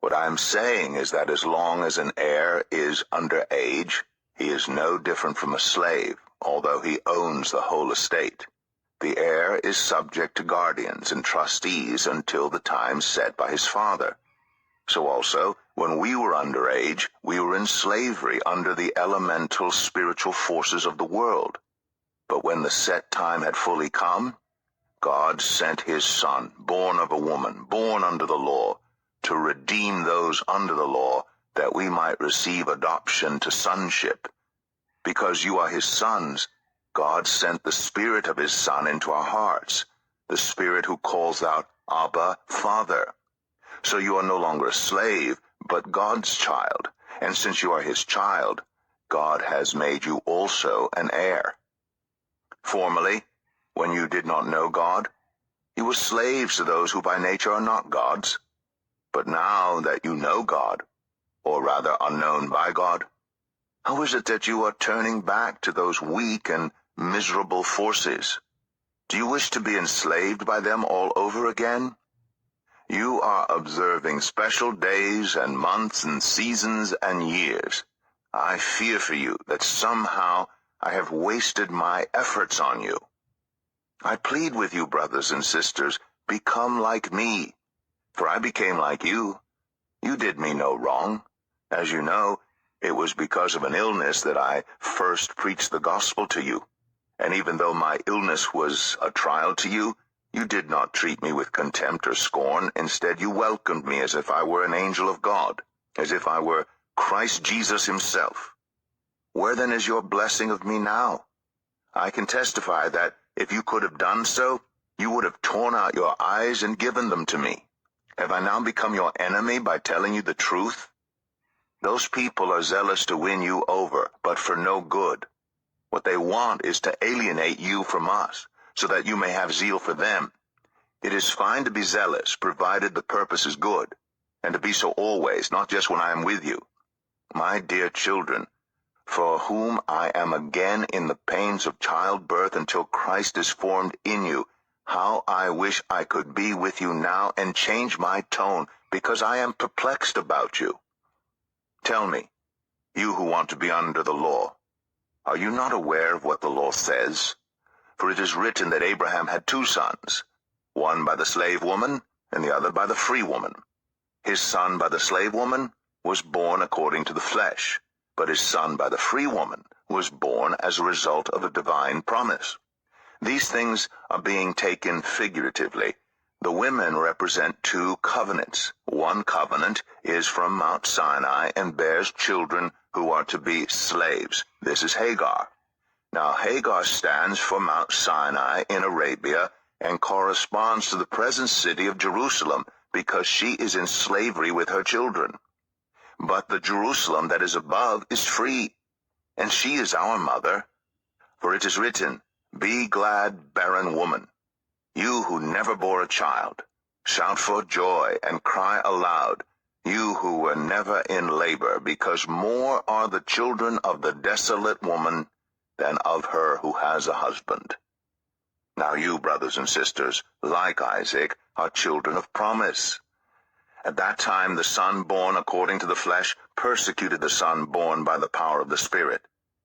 What I am saying is that as long as an heir is under age, he is no different from a slave, although he owns the whole estate. The heir is subject to guardians and trustees until the time set by his father. So also, when we were under age, we were in slavery under the elemental spiritual forces of the world. But when the set time had fully come, God sent his Son, born of a woman, born under the law, to redeem those under the law, that we might receive adoption to sonship. Because you are his sons, God sent the Spirit of his Son into our hearts, the Spirit who calls out, Abba, Father. So you are no longer a slave, but God's child, and since you are his child, God has made you also an heir. Formerly, when you did not know God, you were slaves to those who by nature are not gods. But now that you know God, or rather are known by God, how is it that you are turning back to those weak and miserable forces? Do you wish to be enslaved by them all over again? You are observing special days and months and seasons and years. I fear for you that somehow I have wasted my efforts on you. I plead with you, brothers and sisters, become like me, for I became like you. You did me no wrong. As you know, it was because of an illness that I first preached the gospel to you. And even though my illness was a trial to you, you did not treat me with contempt or scorn. Instead, you welcomed me as if I were an angel of God, as if I were Christ Jesus himself. Where then is your blessing of me now? I can testify that if you could have done so, you would have torn out your eyes and given them to me. Have I now become your enemy by telling you the truth? Those people are zealous to win you over, but for no good. What they want is to alienate you from us, so that you may have zeal for them. It is fine to be zealous, provided the purpose is good, and to be so always, not just when I am with you. My dear children, for whom I am again in the pains of childbirth until Christ is formed in you, how I wish I could be with you now and change my tone, because I am perplexed about you. Tell me, you who want to be under the law, are you not aware of what the law says? For it is written that Abraham had two sons, one by the slave woman and the other by the free woman. His son by the slave woman was born according to the flesh, but his son by the free woman was born as a result of a divine promise. These things are being taken figuratively. The women represent two covenants. One covenant is from Mount Sinai and bears children who are to be slaves. This is Hagar. Now Hagar stands for Mount Sinai in Arabia and corresponds to the present city of Jerusalem because she is in slavery with her children. But the Jerusalem that is above is free, and she is our mother. For it is written, Be glad, barren woman, you who never bore a child. Shout for joy and cry aloud, you who were never in labor, because more are the children of the desolate woman than of her who has a husband. Now you, brothers and sisters, like Isaac, are children of promise. At that time the son born according to the flesh persecuted the son born by the power of the Spirit.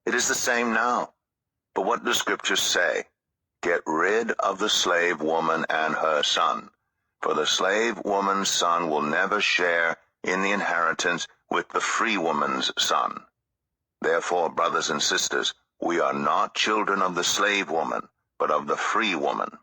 It is the same now. But what does Scripture say? Get rid of the slave woman and her son, for the slave woman's son will never share in the inheritance with the free woman's son. Therefore, brothers and sisters, we are not children of the slave woman, but of the free woman.